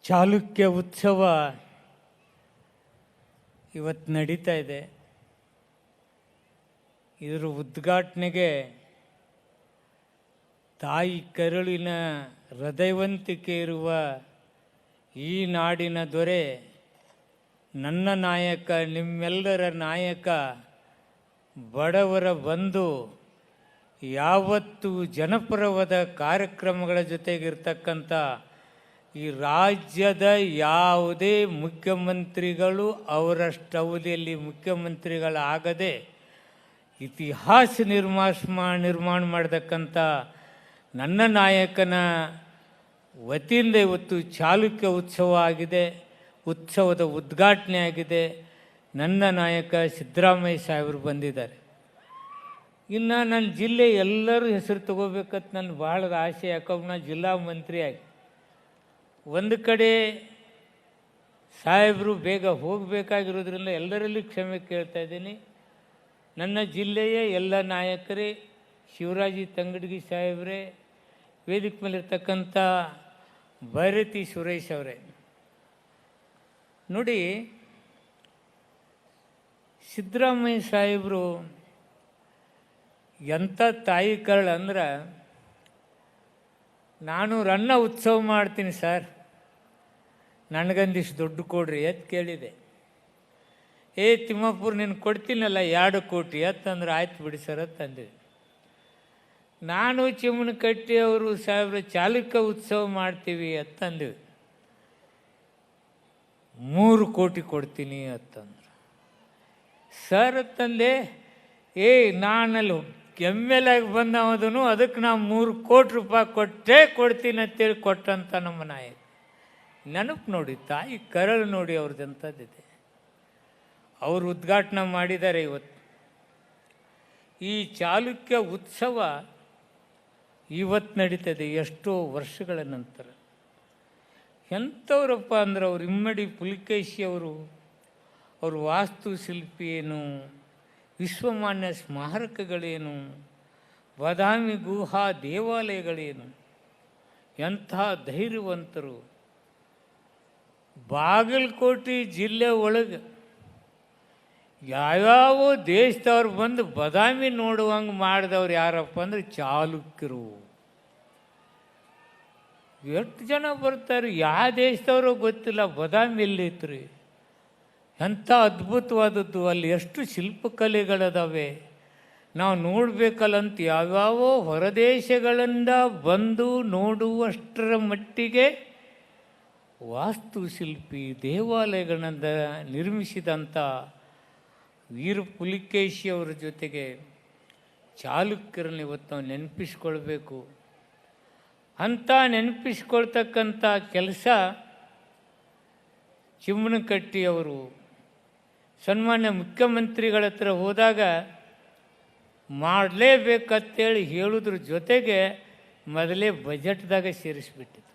ಚಾಲುಕ್ಯ ಉತ್ಸವ ಇವತ್ತು ನಡೀತಾ ಇದೆ. ಇದರ ಉದ್ಘಾಟನೆಗೆ ತಾಯಿ ಕರುಳಿನ ಹೃದಯವಂತಿಕೆ ಇರುವ ಈ ನಾಡಿನ ದೊರೆ, ನನ್ನ ನಾಯಕ, ನಿಮ್ಮೆಲ್ಲರ ನಾಯಕ, ಬಡವರ ಬಂಧು, ಯಾವತ್ತೂ ಜನಪರವಾದ ಕಾರ್ಯಕ್ರಮಗಳ ಜೊತೆಗಿರ್ತಕ್ಕಂಥ ಈ ರಾಜ್ಯದ ಯಾವುದೇ ಮುಖ್ಯಮಂತ್ರಿಗಳು ಅವರಷ್ಟು ಅವಧಿಯಲ್ಲಿ ಮುಖ್ಯಮಂತ್ರಿಗಳಾಗದೆ ಇತಿಹಾಸ ನಿರ್ಮಾಣ ಮಾಡತಕ್ಕಂಥ ನನ್ನ ನಾಯಕನ ವತಿಯಿಂದ ಇವತ್ತು ಚಾಲುಕ್ಯ ಉತ್ಸವ ಆಗಿದೆ. ಉತ್ಸವದ ಉದ್ಘಾಟನೆ ಆಗಿದೆ. ನನ್ನ ನಾಯಕ ಸಿದ್ದರಾಮಯ್ಯ ಸಾಹೇಬರು ಬಂದಿದ್ದಾರೆ. ಇನ್ನು ನನ್ನ ಜಿಲ್ಲೆ ಎಲ್ಲರೂ ಹೆಸರು ತಗೋಬೇಕಂತ ನನ್ನ ಭಾಳ ಆಸೆ. ಯಾಕಂದ್ರೆ ನಾನು ಜಿಲ್ಲಾ ಮಂತ್ರಿ ಆಗಿ ಒಂದು ಕಡೆ ಸಾಹೇಬರು ಬೇಗ ಹೋಗಬೇಕಾಗಿರೋದ್ರಿಂದ ಎಲ್ಲರಲ್ಲಿ ಕ್ಷಮೆ ಕೇಳ್ತಾ ಇದ್ದೀನಿ. ನನ್ನ ಜಿಲ್ಲೆಯ ಎಲ್ಲ ನಾಯಕರೇ, ಶಿವರಾಜಿ ತಂಗಡಗಿ ಸಾಹೇಬ್ರೆ, ವೇದಿಕೆ ಮೇಲಿರ್ತಕ್ಕಂಥ ಭೈರತಿ ಸುರೇಶ್ ಅವರೇ, ನೋಡಿ, ಸಿದ್ದರಾಮಯ್ಯ ಸಾಹೇಬರು ಎಂಥ ತಾಯಿ ಕರಳು ಅಂದ್ರೆ, ನಾನು ರನ್ನ ಉತ್ಸವ ಮಾಡ್ತೀನಿ ಸರ್, ನನಗೊಂದಿಷ್ಟು ದುಡ್ಡು ಕೊಡ್ರಿ ಅಂತ ಕೇಳಿದೆ. ತಿಮ್ಮಾಪುರ ನೀನು ಕೊಡ್ತೀನಲ್ಲ 2 ಕೋಟಿ ಅಂತಂದ್ರೆ ಆಯ್ತು ಬಿಡಿ ಸರ್ ಅಂತಂದಿದೆ. ನಾನು ಚಿಮ್ಮನಕಟ್ಟಿ ಅವರು ಸಾಹೇಬ್ರ ಚಾಲುಕ್ಯ ಉತ್ಸವ ಮಾಡ್ತೀವಿ ಅಂತಂದಿವಿ. 3 ಕೋಟಿ ಕೊಡ್ತೀನಿ ಅಂತಂದ್ರು. ಸರ್ ಅಂತಂದೆ, ನಾನಲ್ಲಿ ML ಆಗಿ ಬಂದವದನು, ಅದಕ್ಕೆ ನಾವು 3 ಕೋಟಿ ರೂಪಾಯಿ ಕೊಡ್ತೀನಿ ಅಂತೇಳಿ ಕೊಟ್ಟಂತ ನಮ್ಮ ನಾಯಕ. ನೆನಪು ನೋಡಿ, ತಾಯಿ ಕರಳು ನೋಡಿ ಅವ್ರದ್ದಂಥದ್ದಿದೆ. ಅವರು ಉದ್ಘಾಟನೆ ಮಾಡಿದ್ದಾರೆ ಇವತ್ತು. ಈ ಚಾಲುಕ್ಯ ಉತ್ಸವ ಇವತ್ತು ನಡೀತದೆ, ಎಷ್ಟೋ ವರ್ಷಗಳ ನಂತರ. ಎಂಥವ್ರಪ್ಪ ಅಂದ್ರೆ ಅವರು ಇಮ್ಮಡಿ ಪುಲಿಕೇಶಿ ಅವರು, ಅವರು ವಾಸ್ತುಶಿಲ್ಪಿ ಏನು, ವಿಶ್ವಮಾನ್ಯ ಸ್ಮಾರಕಗಳೇನು, ಬಾದಾಮಿ ಗುಹಾ ದೇವಾಲಯಗಳೇನು, ಎಂಥ ಧೈರ್ಯವಂತರು. ಬಾಗಲಕೋಟೆ ಜಿಲ್ಲೆ ಒಳಗೆ ಯಾವ್ಯಾವ ದೇಶದವ್ರು ಬಂದು ಬಾದಾಮಿ ನೋಡುವಂಗೆ ಮಾಡಿದವ್ರು ಯಾರಪ್ಪ ಅಂದ್ರೆ ಚಾಲುಕ್ಯರು. ಎಷ್ಟು ಜನ ಬರ್ತಾರೆ, ಯಾವ ದೇಶದವರು ಗೊತ್ತಿಲ್ಲ, ಬಾದಾಮಿ ಎಲ್ಲಿತ್ತು. ಎಂಥ ಅದ್ಭುತವಾದದ್ದು, ಅಲ್ಲಿ ಎಷ್ಟು ಶಿಲ್ಪಕಲೆಗಳದಾವೆ, ನಾವು ನೋಡಬೇಕಲ್ಲಂತ ಯಾವ್ಯಾವ ಹೊರದೇಶಗಳಿಂದ ಬಂದು ನೋಡುವಷ್ಟರ ಮಟ್ಟಿಗೆ ವಾಸ್ತುಶಿಲ್ಪಿ ದೇವಾಲಯಗಳನ್ನ ನಿರ್ಮಿಸಿದಂಥ ವೀರ ಪುಲಿಕೇಶಿ ಅವರ ಜೊತೆಗೆ ಚಾಲುಕ್ಯರನ್ನು ಇವತ್ತು ನಾವು ನೆನಪಿಸ್ಕೊಳ್ಬೇಕು. ಅಂಥ ನೆನಪಿಸ್ಕೊಳ್ತಕ್ಕಂಥ ಕೆಲಸ ಚಿಮ್ಮನಕಟ್ಟಿ ಅವರು ಸನ್ಮಾನ್ಯ ಮುಖ್ಯಮಂತ್ರಿಗಳ ಹತ್ರ ಹೋದಾಗ ಮಾಡಲೇಬೇಕಂತೇಳಿ ಹೇಳೋದ್ರ ಜೊತೆಗೆ ಮೊದಲೇ ಬಜೆಟ್ದಾಗ ಸೇರಿಸ್ಬಿಟ್ಟಿದ್ರು.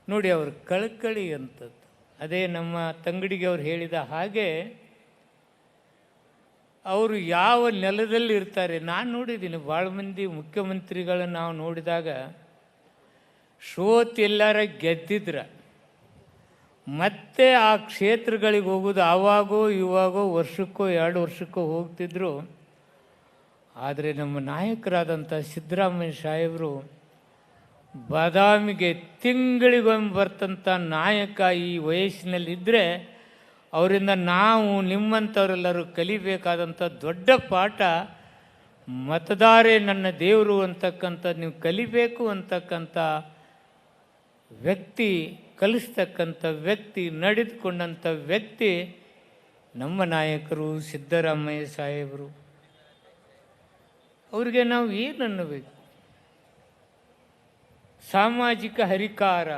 ನೋಡಿ, ಅವ್ರ ಕಳಕಳಿ ಅಂಥದ್ದು. ಅದೇ ನಮ್ಮ ತಂಗಡಿಗೆ ಅವ್ರು ಹೇಳಿದ ಹಾಗೆ ಅವರು ಯಾವ ನೆಲದಲ್ಲಿ ಇರ್ತಾರೆ. ನಾನು ನೋಡಿದ್ದೀನಿ ಭಾಳ ಮಂದಿ ಮುಖ್ಯಮಂತ್ರಿಗಳನ್ನ ನಾವು ನೋಡಿದಾಗ ಸೋತ್ ಎಲ್ಲಾರ ಗೆದ್ದಿದ್ರ ಮತ್ತೆ ಆ ಕ್ಷೇತ್ರಗಳಿಗೆ ಹೋಗೋದು ಆವಾಗೋ ಇವಾಗೋ ವರ್ಷಕ್ಕೋ 2 ವರ್ಷಕ್ಕೋ ಹೋಗ್ತಿದ್ರು. ಆದರೆ ನಮ್ಮ ನಾಯಕರಾದಂಥ ಸಿದ್ದರಾಮಯ್ಯ ಸಾಹೇಬರು ಬಾದಾಮಿಗೆ ತಿಂಗಳಿಗೊಮ್ಮೆ ಬರ್ತಂಥ ನಾಯಕ. ಈ ವಯಸ್ಸಿನಲ್ಲಿದ್ದರೆ ಅವರಿಂದ ನಾವು ನಿಮ್ಮಂಥವರೆಲ್ಲರೂ ಕಲಿಬೇಕಾದಂಥ ದೊಡ್ಡ ಪಾಠ, ಮತದಾರೇ ನನ್ನ ದೇವರು ಅಂತಕ್ಕಂಥದ್ದು ನೀವು ಕಲಿಬೇಕು ಅಂತಕ್ಕಂಥ ವ್ಯಕ್ತಿ, ಕಲಿಸ್ತಕ್ಕಂಥ ವ್ಯಕ್ತಿ, ನಡೆದುಕೊಂಡಂಥ ವ್ಯಕ್ತಿ ನಮ್ಮ ನಾಯಕರು ಸಿದ್ದರಾಮಯ್ಯ ಸಾಹೇಬರು. ಅವ್ರಿಗೆ ನಾವು ಏನು ಅನ್ನಬೇಕು? ಸಾಮಾಜಿಕ ಹರಿಕಾರ,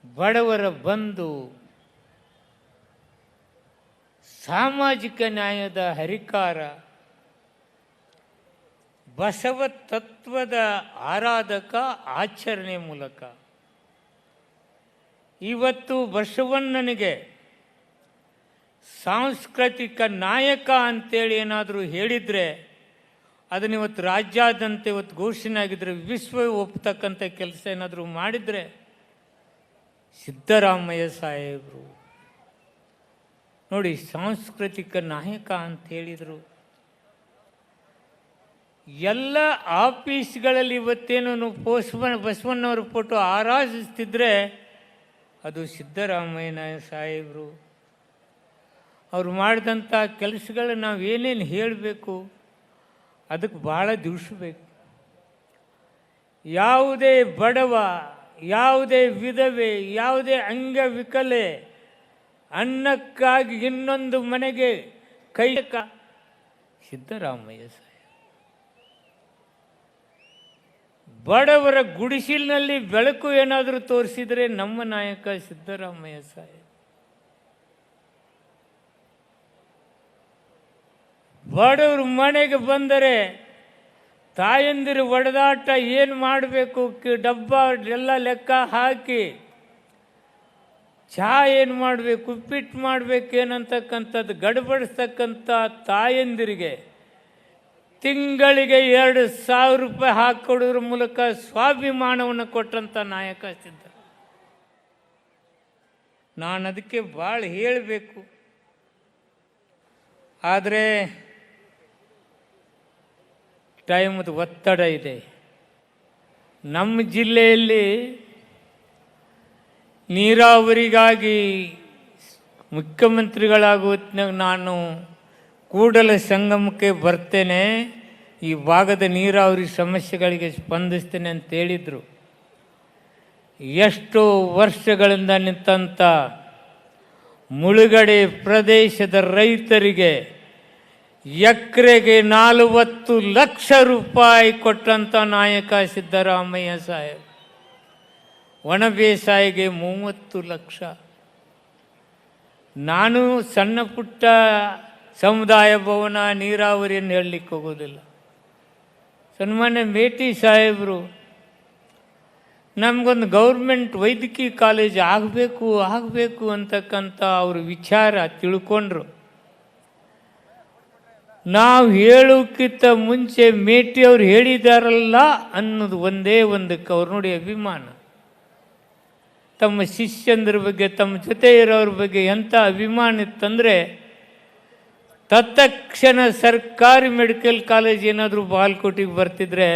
ಬಡವರ ಬಂಧು, ಸಾಮಾಜಿಕ ನ್ಯಾಯದ ಹರಿಕಾರ, ಬಸವ ತತ್ವದ ಆರಾಧಕ, ಆಚರಣೆ ಮೂಲಕ ಇವತ್ತು ಬಸವಣ್ಣನಿಗೆ ಸಾಂಸ್ಕೃತಿಕ ನಾಯಕ ಅಂತೇಳಿ ಏನಾದರೂ ಹೇಳಿದರೆ ಅದನ್ನ ಇವತ್ತು ರಾಜ್ಯಾದ್ಯಂತ ಇವತ್ತು ಘೋಷಣೆ ಆಗಿದ್ರೆ, ವಿಶ್ವ ಒಪ್ತಕ್ಕಂಥ ಕೆಲಸ ಏನಾದರೂ ಮಾಡಿದರೆ ಸಿದ್ದರಾಮಯ್ಯ ಸಾಹೇಬರು ನೋಡಿ, ಸಾಂಸ್ಕೃತಿಕ ನಾಯಕ ಅಂತ ಹೇಳಿದರು. ಎಲ್ಲ ಆಫೀಸ್ಗಳಲ್ಲಿ ಇವತ್ತೇನು ಬಸವಣ್ಣವ್ರ ಫೋಟೋ ಆರಾಧಿಸ್ತಿದ್ರೆ ಅದು ಸಿದ್ದರಾಮಯ್ಯ ಸಾಹೇಬರು. ಅವ್ರು ಮಾಡಿದಂಥ ಕೆಲಸಗಳು ನಾವು ಏನೇನು ಹೇಳಬೇಕು, ಅದಕ್ಕೆ ಭಾಳ ದಿವಸ ಬೇಕು. ಯಾವುದೇ ಬಡವ, ಯಾವುದೇ ವಿಧವೆ, ಯಾವುದೇ ಅಂಗವಿಕಲೆ ಅನ್ನಕ್ಕಾಗಿ ಇನ್ನೊಂದು ಮನೆಗೆ ಕೈ ಸಿದ್ದರಾಮಯ್ಯ ಸಾಹೇಬ್. ಬಡವರ ಗುಡಿಸಿಲಿನಲ್ಲಿ ಬೆಳಕು ಏನಾದರೂ ತೋರಿಸಿದರೆ ನಮ್ಮ ನಾಯಕ ಸಿದ್ದರಾಮಯ್ಯ ಸಾಹೇಬ್. ಬಡವರು ಮನೆಗೆ ಬಂದರೆ ತಾಯಂದಿರು ಒಡೆದಾಟ ಏನು ಮಾಡಬೇಕು, ಡಬ್ಬ ಎಲ್ಲ ಲೆಕ್ಕ ಹಾಕಿ ಚಹಾ ಏನು ಮಾಡಬೇಕು, ಉಪ್ಪಿಟ್ಟು ಮಾಡಬೇಕೇನಂತಕ್ಕಂಥದ್ದು ಗಡಬಡಿಸ್ತಕ್ಕಂಥ ತಾಯಂದಿರಿಗೆ ತಿಂಗಳಿಗೆ 2,000 ರೂಪಾಯಿ ಹಾಕಿಕೊಡೋದ್ರ ಮೂಲಕ ಸ್ವಾಭಿಮಾನವನ್ನು ಕೊಟ್ಟಂಥ ನಾಯಕ ಸಿದ್ದ. ನಾನು ಅದಕ್ಕೆ ಭಾಳ ಹೇಳಬೇಕು, ಆದರೆ ಟೈಮದು ಒತ್ತಡ ಇದೆ. ನಮ್ಮ ಜಿಲ್ಲೆಯಲ್ಲಿ ನೀರಾವರಿಗಾಗಿ ಮುಖ್ಯಮಂತ್ರಿಗಳಾಗುವತ್ನಾಗ ನಾನು ಕೂಡಲ ಸಂಗಮಕ್ಕೆ ಬರ್ತೇನೆ, ಈ ಭಾಗದ ನೀರಾವರಿ ಸಮಸ್ಯೆಗಳಿಗೆ ಸ್ಪಂದಿಸ್ತೇನೆ ಅಂತ ಹೇಳಿದರು. ಎಷ್ಟೋ ವರ್ಷಗಳಿಂದ ನಿಂತಂಥ ಮುಳುಗಡೆ ಪ್ರದೇಶದ ರೈತರಿಗೆ ಎಕರೆಗೆ 40 ಲಕ್ಷ ರೂಪಾಯಿ ಕೊಟ್ಟಂಥ ನಾಯಕ ಸಿದ್ದರಾಮಯ್ಯ ಸಾಹೇಬ್. ಒಣ ಬೇಸಾಯಿಗೆ 30 ಲಕ್ಷ. ನಾನು ಸಣ್ಣ ಪುಟ್ಟ ಸಮುದಾಯ ಭವನ ನೀರಾವರಿಯನ್ನು ಹೇಳಲಿಕ್ಕೆ ಹೋಗೋದಿಲ್ಲ. ಸನ್ಮಾನ್ಯ ಮೇಟಿ ಸಾಹೇಬರು ನಮಗೊಂದು ಗೌರ್ಮೆಂಟ್ ವೈದ್ಯಕೀಯ ಕಾಲೇಜ್ ಆಗಬೇಕು ಅಂತಕ್ಕಂಥ ಅವ್ರ ವಿಚಾರ ತಿಳ್ಕೊಂಡ್ರು. ನಾವು ಹೇಳೋಕ್ಕಿಂತ ಮುಂಚೆ ಮೇಟಿಯವ್ರು ಹೇಳಿದಾರಲ್ಲ ಅನ್ನೋದು ಒಂದೇ ಒಂದಕ್ಕೆ ಅವ್ರು ನೋಡಿ ಅಭಿಮಾನ. ತಮ್ಮ ಶಿಷ್ಯಂದ್ರ ಬಗ್ಗೆ, ತಮ್ಮ ಜೊತೆ ಇರೋರ ಬಗ್ಗೆ ಎಂಥ ಅಭಿಮಾನ ಇತ್ತಂದರೆ, ತತ್ಕ್ಷಣ ಸರ್ಕಾರಿ ಮೆಡಿಕಲ್ ಕಾಲೇಜ್ ಏನಾದರೂ ಬಾಲ್ಕೋಟಿಗೆ ಬರ್ತಿದ್ರೆ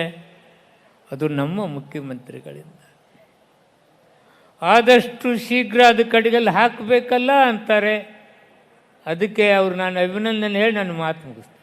ಅದು ನಮ್ಮ ಮುಖ್ಯಮಂತ್ರಿಗಳಿಂದ. ಆದಷ್ಟು ಶೀಘ್ರ ಅದು ಕಡೆಗೆಲ್ಲ ಹಾಕಬೇಕಲ್ಲ ಅಂತಾರೆ. ಅದಕ್ಕೆ ನಾನು ಅಭಿನಂದನೆ ಹೇಳಿ ನನ್ನ ಮಾತು ಮುಗಿಸ್ತೀನಿ.